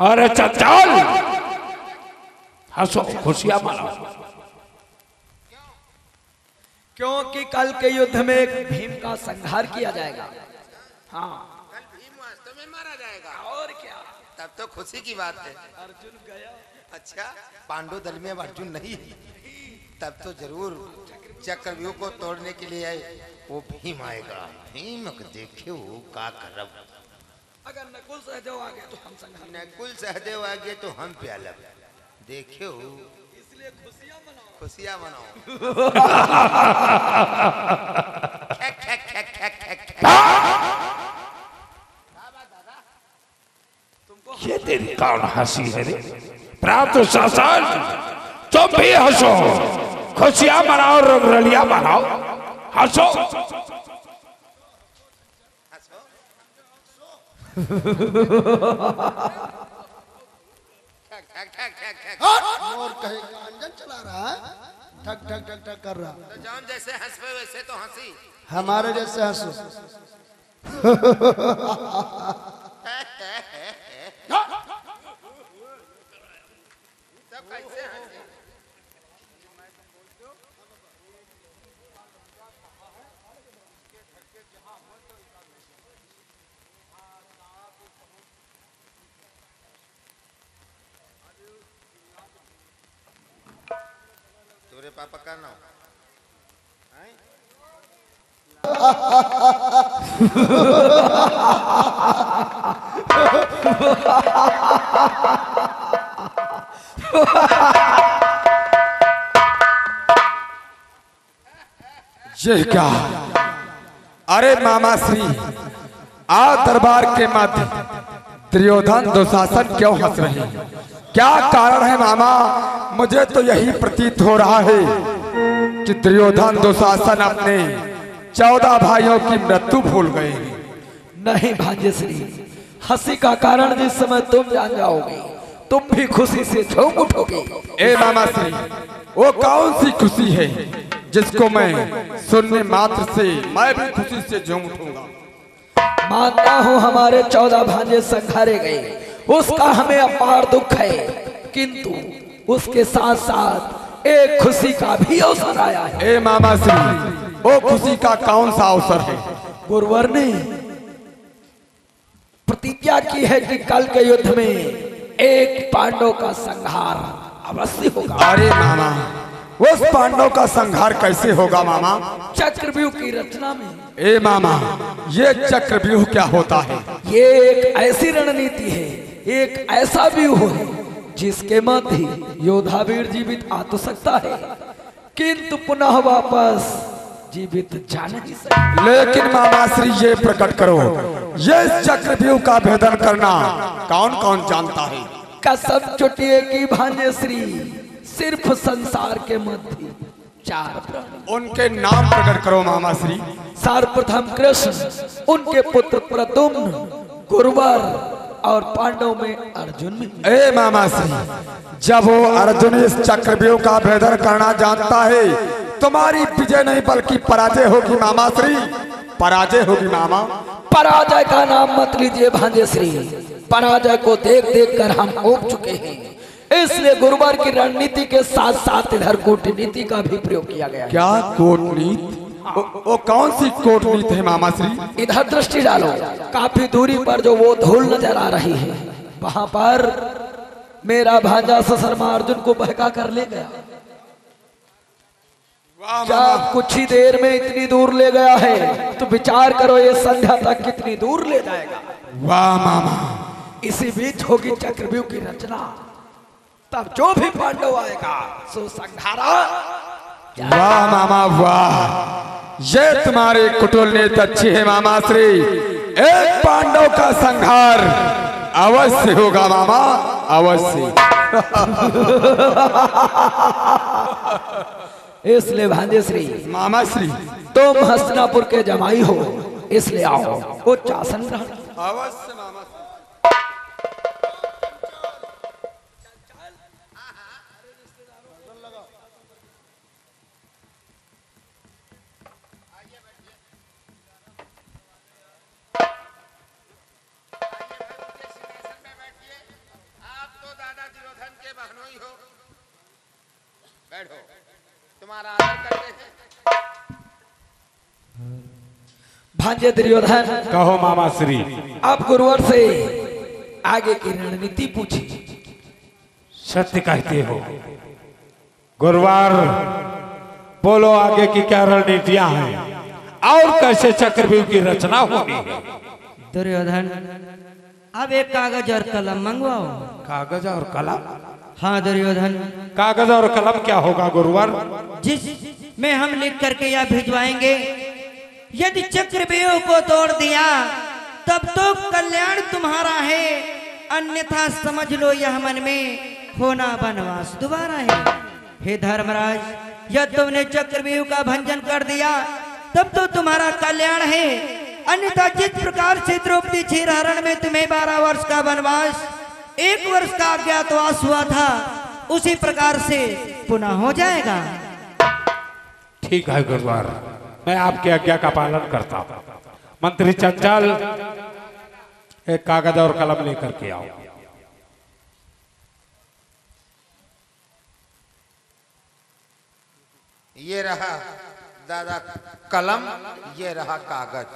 अरे चल हंसो खुशियां मनाओ। क्योंकि कल के युद्ध में एक भीम का संहार किया जाएगा। हाँ, कल भीम वास्तव में मारा जाएगा। और क्या, तब तो खुशी की बात है। अर्जुन गया। अच्छा, पांडु दल में अब अर्जुन नहीं, तब तो जरूर चक्रव्यूह को तोड़ने के लिए वो भीम आएगा। भीम को देखियो का करब। अगर नकुल सहदेव आ गए तो हम संहार। नकुल सहदेव आ गए तो हम प्यालब। देखियो, इसलिए खुशियां मनाओ। खुशियां मनाओ। ये तेरी कौन हंसी है रे? प्राप्त शासन तुम भी हंसो, खुशियां मनाओ, रंगरलियां मनाओ, हंसो। मोर कहे अंजन चला रहा है, ठक ठक ठक ठक कर रहा। तो जौन जैसे हंस पे वैसे तो हंसी। हमारे जैसे हंसो। सब कैसे हंसे? तुम्हारे पापा का नाम ये क्या? अरे मामा श्री, आ दरबार के मध्य दुर्योधन दुशासन क्यों हंस रहे हैं? क्या कारण है मामा? मुझे तो यही प्रतीत हो रहा है कि दुर्योधन दुशासन अपने 14 भाइयों की मृत्यु भूल गए हैं। नहीं भाग्यश्री, हंसी का कारण जिस समय तुम जान जाओगे तुम भी खुशी से झूम उठोगे। ए मामा श्री, वो कौन सी खुशी है जिसको मैं सुनने मात्र से मैं भी खुशी से झूम उठूंगा? मानता हूँ हमारे 14 भांजे संघारे गए, उसका हमें अपार दुख है, किंतु उसके साथ साथ एक खुशी का भी अवसर आया है। ए मामा श्री, वो खुशी का कौन सा अवसर है? गुरुवर ने प्रतिज्ञा की है कि कल के युद्ध में एक पांडव का संहार अवश्य होगा। अरे मामा, उस पांडव का संहार कैसे होगा मामा? चक्रव्यूह की रचना में। ए मामा, ये चक्रव्यूह क्या होता है? ये एक ऐसी रणनीति है, एक ऐसा व्यूह है जिसके मध्य योद्धा वीर जीवित आ तो सकता है किंतु पुनः वापस जीवित जा नहीं सकता। लेकिन मामा श्री ये प्रकट करो, ये चक्रव्यूह का भेदन करना कौन कौन जानता है? कसम चुटिए की भान्यश्री, सिर्फ संसार के मध्य 4 प्राणी। उनके नाम प्रकट करो मामा श्री। सर्वप्रथम कृष्ण, उनके पुत्र प्रद्युम्न, गुरुवर और पांडव में अर्जुन में। ए मामा श्री, जब वो अर्जुन इस चक्रव्यूह का भेदन करना जानता है, तुम्हारी विजय नहीं बल्कि पराजय होगी मामा श्री, पराजय होगी मामा। पराजय का नाम मत लीजिए भांजेश्री, पराजय को देख देख कर हम ऊब चुके हैं, इसलिए गुरुवर की रणनीति के साथ साथ इधर कूटनीति का भी प्रयोग किया गया है। क्या कूटनीति? वो कौन सी कूटनीति है मामा श्री? इधर दृष्टि डालो, काफी दूरी पर जो वो धूल नजर आ रही है, वहां पर मेरा भांजा ससरमा अर्जुन को बहका कर ले गया। जब कुछ ही देर में इतनी दूर ले गया है तो विचार करो ये संध्या तक कितनी दूर ले जाएगा। वाह मामा, इसी बीच होगी चक्रव्यूह की रचना, तब जो भी पांडव आएगा सो संघारा। वाह मामा वाह, ये तुम्हारे कुटुलनीति अच्छी है मामा श्री। एक पांडव का संहार अवश्य होगा मामा, अवश्य। इसलिए भांजेश्री, मामा श्री, तुम हस्तिनापुर के जमाई हो, इसलिए आओ उच्च आसन ग्रहण। अवश्य मामा। सके बहनों ही हो। बैठो, तुम्हारा आदर करते हैं। भांजे दुर्योधन, कहो मामा श्री। आप गुरुवर से आगे की रणनीति पूछी। सत्य कहते हो गुरुवार, बोलो आगे की क्या रणनीतियां हैं और कैसे चक्रव्यूह की रचना होनी है। दुर्योधन, अब एक कागज और कलम मंगवाओ। कागज और कलम? हाँ दुर्योधन, कागज और कलम क्या होगा गुरुवार? जिस में हम लिख करके यह भिजवाएंगे, यदि चक्रव्यूह को तोड़ दिया तब तो कल्याण तुम्हारा है, अन्यथा समझ लो यह मन में होना वनवास दोबारा है। हे धर्मराज, यदि तुमने चक्रव्यूह का भंजन कर दिया तब तो तुम्हारा कल्याण है, अन्यथा जिस प्रकार से द्रौपदी क्षीरहरण में तुम्हें 12 वर्ष का वनवास, 1 वर्ष का अज्ञातवास हुआ था, उसी प्रकार से पुनः हो जाएगा। ठीक है गुरुवार, मैं आपकी आज्ञा का पालन करता हूँ। मंत्री चंचल, एक कागज और कलम लेकर के आओ। ये रहा दादा कलम, ये रहा कागज।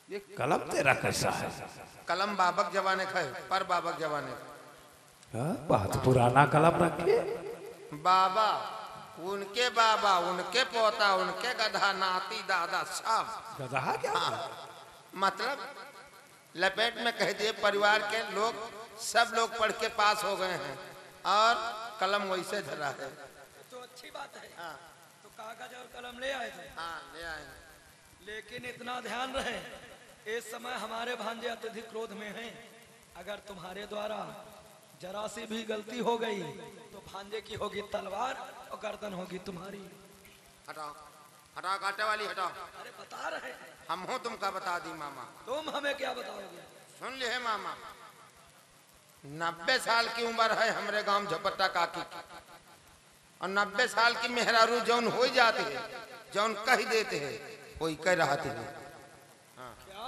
ये कलम तेरा कैसा है? कलम बाबक जवाने का है, पर बाबक जवाने का। बहुत पुराना कलम रखे। बाबा, उनके बाबा, उनके पोता, उनके गधा, नाती, दादा सब। गधा क्या? हाँ, मतलब लपेट में कह दिए, परिवार के लोग सब लोग पढ़ के पास हो गए हैं और कलम वैसे धरा है। तो अच्छी बात है। हाँ, तो कागज और कलम ले आए थे। हाँ ले आए। लेकिन इतना ध्यान रहे, इस समय हमारे भांजे अत्यधिक क्रोध में हैं। अगर तुम्हारे द्वारा जरा सी भी गलती हो गई तो भांजे की होगी तलवार और गर्दन होगी तुम्हारी। हटाओ हटाओ, कांटे वाली हटाओ। अरे बता रहे हैं। हम हो तुमका बता दी मामा। तुम हमें क्या बताओगे? सुन ले मामा, 90 साल की उम्र है हमरे गांव झपट्टा काकी की, और 90 साल की मेहरारू जौन हो जाते है, जौन कह देते है वही कह रहते है। क्या?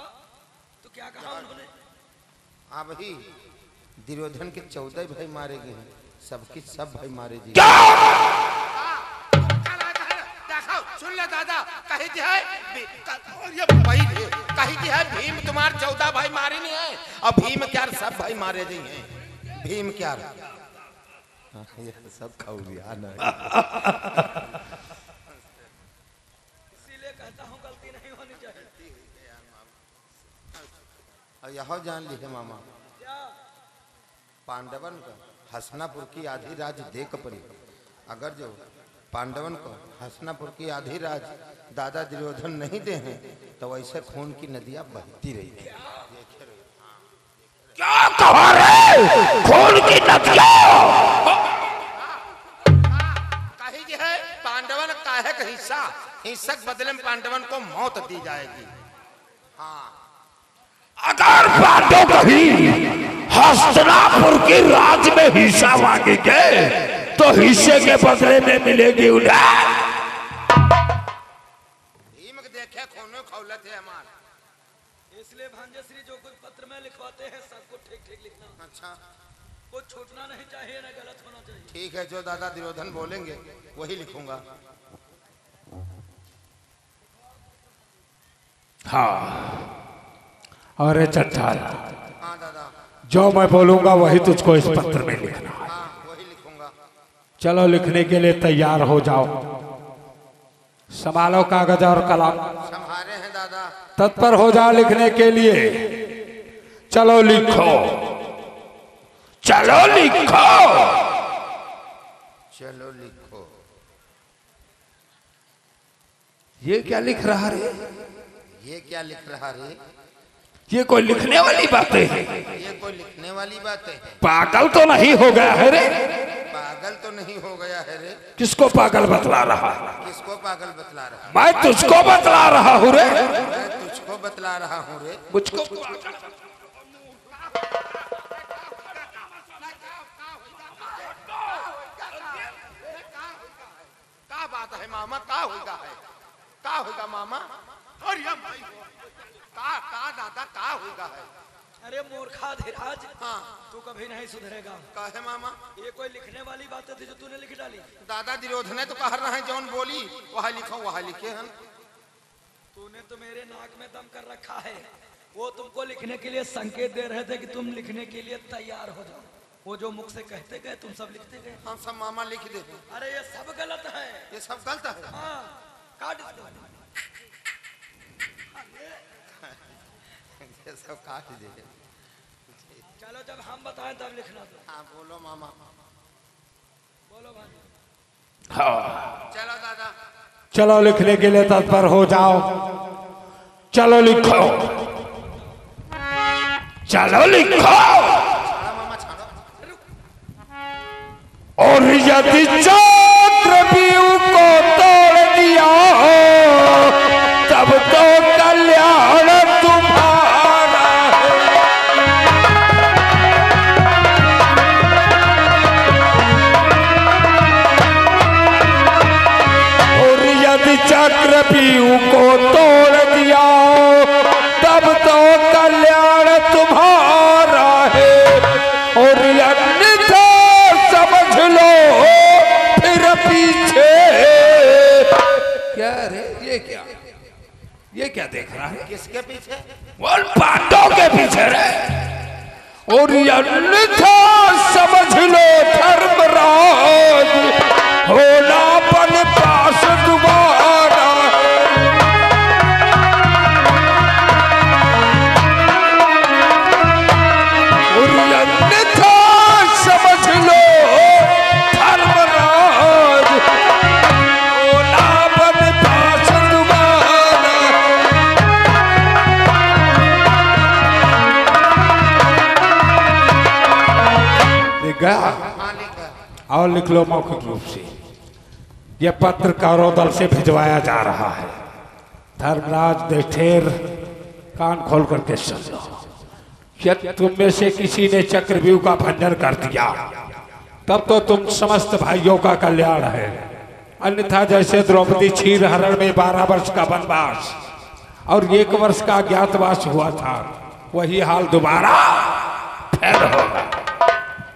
तो क्या कहा उन्होंने? अब ही दुर्योधन के 14 भाई मारे गए हैं, सबके सब भाई मारे जी। सुन ले दादा, कही थी है और ये भाई कही थी है भीम तुम्हारे 14 भाई मारे नहीं है, और भीम क्या सब भाई मारे जी हैं। भीम क्या ये सब खाऊ लिया ना। इसीलिए कहता हूँ गलती नहीं होनी चाहिए। और यह जान ली है मामा, पांडवन का हसनापुर की आधी राज देख पड़ी। अगर जो पांडवन को हसनापुर की आधी राज दादा दुर्योधन नहीं दे हैं तो वैसे खून की नदियां बहती रही। क्या कहा रे? खून की नदियां? कही जो है पांडवन का है हिस्सा, हिस्सक बदले में पांडवन को मौत दी जाएगी। हाँ, अगर पांडव कहीं हस्तिनापुर की राज में हिस्सा मांगेंगे तो हिस्से के बदले में मिलेगी उन्हें। भीम देखे खून खौलत है हमारा। इसलिए भांजे श्री जो कुछ पत्र में लिखवाते हैं सबको ठीक ठीक लिखना। अच्छा, कुछ छूटना नहीं चाहिए ना गलत होना चाहिए। ठीक है, जो दादा दुर्योधन बोलेंगे वही लिखूंगा। हाँ, अरे चट्टाल, हाँ दादा, जो मैं बोलूंगा वही तुझको इस पत्र में लिखना है। हाँ वही लिखूंगा। चलो लिखने के लिए तैयार हो जाओ। संभालो कागज और कलम। संभारे हैं दादा। तत्पर हो जाओ लिखने के लिए। चलो लिखो, चलो लिखो। चलो लिखो। ये क्या लिख रहा रे? ये क्या लिख रहा रे? ये कोई लिखने वाली बातें है? ये कोई लिखने वाली बात है? पागल तो नहीं हो गया है रे? पागल तो नहीं हो गया है रे? किसको पागल बतला रहा? किसको पागल बतला रहा? मैं तुझको बतला रहा हूँ रे। मैं तुझको बतला रहा हूँ रे। मुझको क्या बात है मामा? क्या होगा है? क्या होगा मामा? और ये भाई का दादा का होगा है? अरे मूर्खा धीराज, हाँ तू कभी नहीं सुधरेगा। कहे मामा ये कोई लिखने वाली बातें थी जो तूने लिख डाली। दादा दुर्योधन तो कह रहे हैं जौन बोली वहाँ लिखो वहाँ लिखे हैं। तूने तो मेरे नाक में दम कर रखा है। वो तुमको लिखने के लिए संकेत दे रहे थे कि तुम लिखने के लिए तैयार हो जाओ। वो जो मुख से कहते गए तुम सब लिखते गए। हम सब मामा लिख दे। अरे ये सब गलत है। ये सब गलत है। हाँ, काट दो। ये सब काट दे। चलो जब हम बताएं तब लिखना दो। हाँ बोलो मामा। बोलो भाई। हाँ चलो दादा। चलो लिखने के लिए तत्पर हो जाओ। चलो लिखो, चलो लिखो। छाड़ो मामा छाड़ो। और यदि चक्रव्यूह को तोड़ दिया तब तो कल्याण तुम्हारा है। और यदि चक्रव्यूह को तोड़ दिया तब तो कल्याण तुम्हारा है। और अन्यथा समझ लो फिर पीछे। क्या रे ये क्या देख रहा है? किसके पीछे? बोल पांडव के पीछे रे। और अन्यथा समझ लो धर्मराज होना बन पास दोबारा। और अन्यथा समझ लो धर्मराज होना बन पास दोबारा। लिख गया? हाँ लिखा। और लिख लो मौखिक रूप से। यह पत्र कौरव से भिजवाया जा रहा है। धर्मराज देठेर कान खोल करके सुन लो। यदि तुम में से किसी ने चक्रव्यूह का भंजन कर दिया तब तो तुम समस्त भाइयों का कल्याण है। अन्यथा जैसे द्रौपदी क्षीर हरण में 12 वर्ष का वनवास और 1 वर्ष का अज्ञातवास हुआ था, वही हाल दोबारा फिर होगा।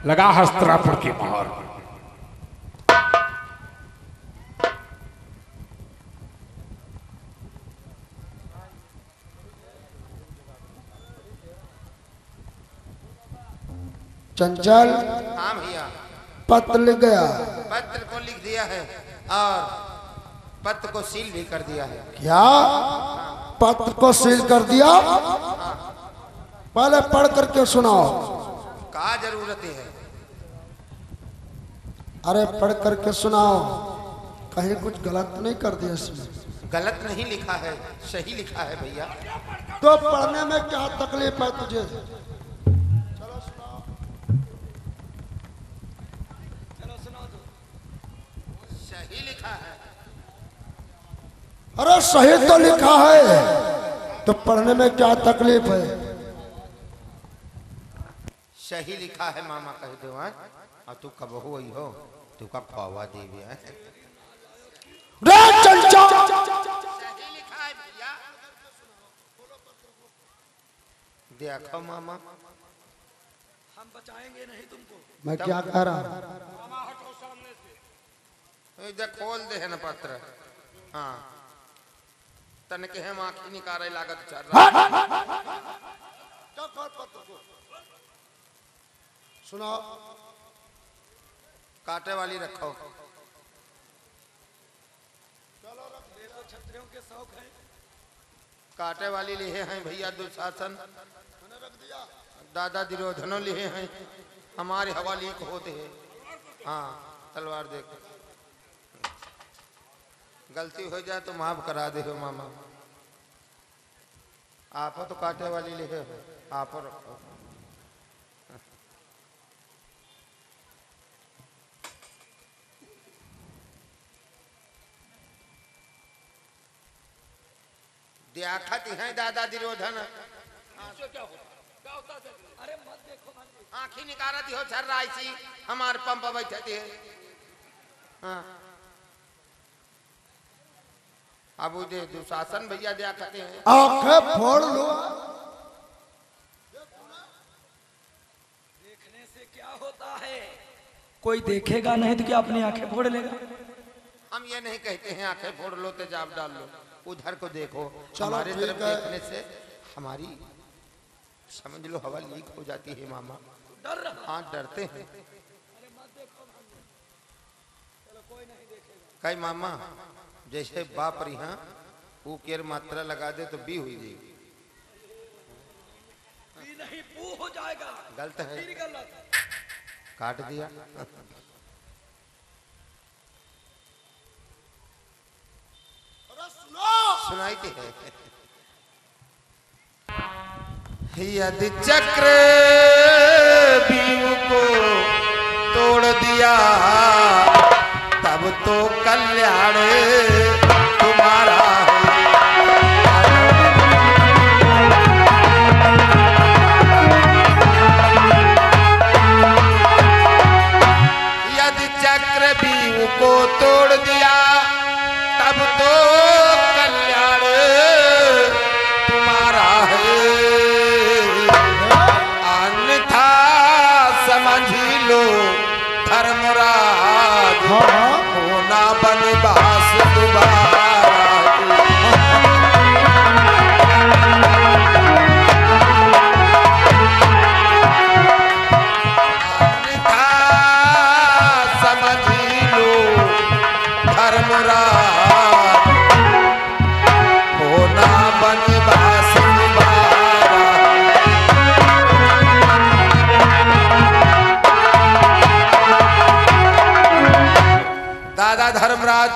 लगा हस्तिनापुर की मोहर। चंचल हाँ भैया पत्र लिख गया। पत्र को लिख दिया है और पत्र को सील भी कर दिया है। क्या पत्र को सील कर दिया? पहले पढ़ करके सुनाओ। क्या जरूरत है? अरे पढ़ करके सुनाओ, कहीं कुछ गलत नहीं कर दिया इसमें? गलत नहीं लिखा है, सही लिखा है भैया। तो पढ़ने में क्या तकलीफ है तुझे? सही लिखा है। अरे सही तो लिखा है, तो पढ़ने में क्या तकलीफ है? सही लिखा है मामा कह दो। और तू कब हो ही हो, तू का खवा देवी है। रे चंचल सही लिखा है भैया। देखो मामा हम बचाएंगे नहीं तुमको। मैं क्या कह रहा हूँ? इधर खोल दे है ना पत्र। हाँ तन के हम आँखी निकाले लागत चल रहा। सुनाओ। काटे वाली रखो। क्षत्रियों के शौक है। काटे वाली लिए हैं भैया दुशासन, दादा दुर्योधनो लिए हैं, हमारे हवाले को होते हैं। हाँ तलवार देख, गलती हो जाए तो माफ करा दे हो मामा। आप तो काटे वाली लिए हो, आप रखो। देखती हैं दादा दुर्योधन। अरे मत देखो मत देखो। आँखी निकारती हो छर रहा सी हमारे पंप बैठे थे। हाँ अब दे दुशासन भैया देखते हैं। आंखें फोड़ लो। देखने से क्या होता है? कोई देखेगा नहीं तो क्या अपनी आंखें फोड़ लेगा? हम ये नहीं कहते हैं आंखें फोड़ लो तेजाब डाल लो, उधर को देखो। चलो, हमारे ठीक तरफ है। देखने से हमारी समझ लो हवा लीक हो जाती है मामा। डर रहा? हाँ डरते हैं। कई मामा जैसे बाप रिहा वो केर मात्रा लगा दे तो बी हुई जाएगी। भी नहीं, पू हो जाएगा। गलत है, फिर गलत। काट दिया। अरे सुनो, सुनाई थी है। यदि चक्र बीऊ को तोड़ दिया तब तो कल्याण तुम्हारा है। यदि चक्र बीऊ को तोड़ दिया तब तो कल्याण तुम्हारा है, अन्यथा समझ लो धर्मराज होना बनवास दोबारा। अन्यथा समझ लो धर्मराज होना बनवास दोबारा। दादा धर्मराज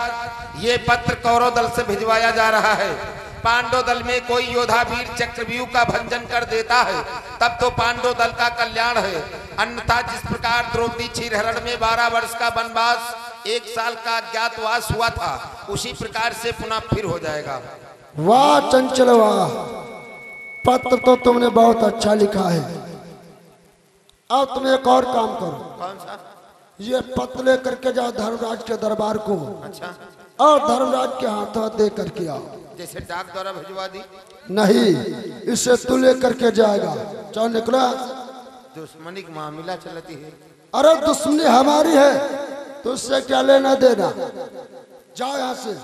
ये पत्र कौरव दल से भिजवाया जा रहा है। पांडव दल में कोई योद्धा वीर चक्रव्यूह का भंजन कर देता है तब तो पांडव दल का कल्याण है, अन्यथा जिस प्रकार द्रौपदी क्षीरहरण में 12 वर्ष का वनवास 1 साल का अज्ञातवास हुआ था उसी प्रकार से पुनः फिर हो जाएगा। वाह चंचल वाह, पत्र तो तुमने बहुत अच्छा लिखा है। अब तुम एक और काम करो, कौन सा? ये पत्र लेकर के जाओ धर्मराज के दरबार को अच्छा, और धर्मराज के हाथों दे करके आओ। जैसे डाक द्वारा भिजवा दी। नहीं, इसे तू लेकर के जाएगा। चल निकला। दुश्मनी की मामला चलती है। अरे दुश्मनी हमारी है, तुझसे क्या लेना देना। जाओ यहाँ से।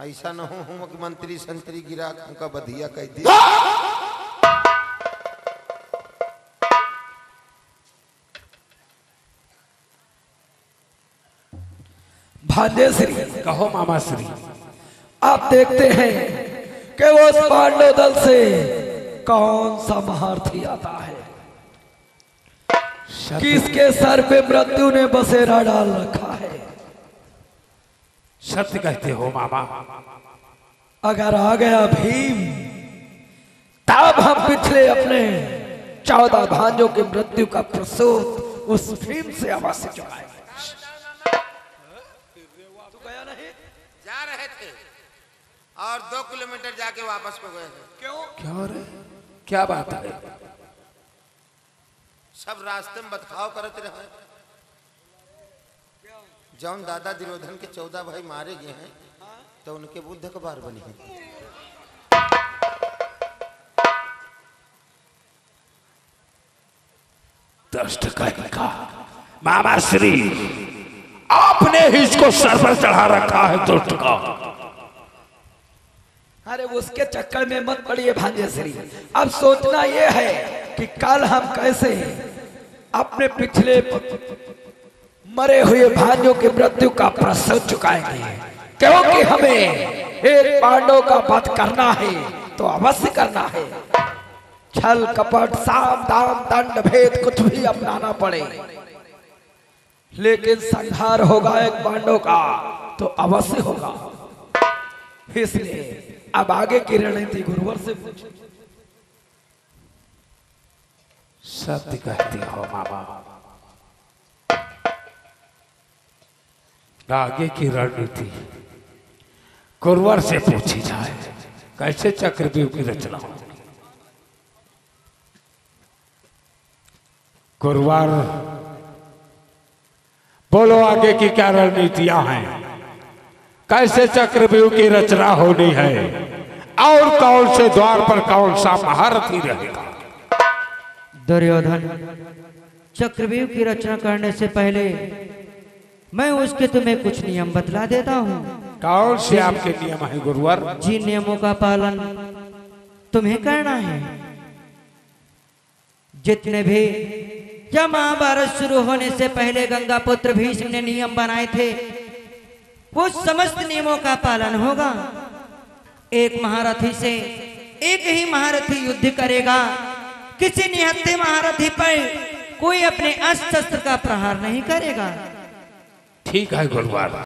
ऐसा न हो मुख्यमंत्री संतरी गिरा उनका बधिया कह दिया। भाग्यश्री, कहो मामा श्री। आप देखते हैं कि वो उस पांडव दल से कौन सा महारथी आता है किसके सर पे मृत्यु ने बसेरा डाल रखा है। सत्य कहते हो मामा। अगर आ गया भीम तब हम पिछले अपने 14 भांजों की मृत्यु का प्रसूत उस भीम से अवश्य चुकाएंगे। जा रहे थे और 2 किलोमीटर जाके वापस को गए थे। क्यों? क्या रे, क्या बात है? सब रास्ते में बदखाव करते रहे। जौन दादा दुर्योधन के 14 भाई मारे गए हैं तो उनके बुद्ध का बार बनी है। दुष्ट का मामा श्री, आपने ही इसको सर पर चढ़ा रखा है दुष्ट का। अरे उसके चक्कर में मत पड़िए भाग्यश्री। अब सोचना यह है कि कल हम कैसे अपने पिछले मरे हुए भाइयों की मृत्यु का प्रसूत चुकाएंगे, क्योंकि हमें एक पांडव का वध करना है तो अवश्य करना है। छल कपट साम दाम दंड भेद कुछ भी अपनाना पड़े, लेकिन संहार होगा एक पांडव का तो अवश्य होगा। इसलिए अब आगे की रणनीति गुरुवर से पूछो। सत्य कहती हो मामा। आगे की रणनीति गुरुवर से पूछी जाए, कैसे चक्रव्यूह की रचना हो। गुरुवर बोलो आगे की क्या रणनीतियां हैं, कैसे चक्रव्यूह की रचना होनी है और कौन से द्वार पर कौन सा महारथी रहेगा। दुर्योधन, चक्रव्यूह की रचना करने से पहले मैं उसके तुम्हें कुछ नियम बतला देता हूँ। कौन से आपके नियम है गुरुवर? जिन नियमों का पालन तुम्हें करना है, जितने भी जब महाभारत शुरू होने से पहले गंगा पुत्र भीष्म ने नियम बनाए थे, वो समस्त नियमों का पालन होगा। एक महारथी से एक ही महारथी युद्ध करेगा। किसी निहत्थे महारथी पर कोई अपने अस्त्र शस्त्र का प्रहार नहीं करेगा। ठीक है गुरुवर।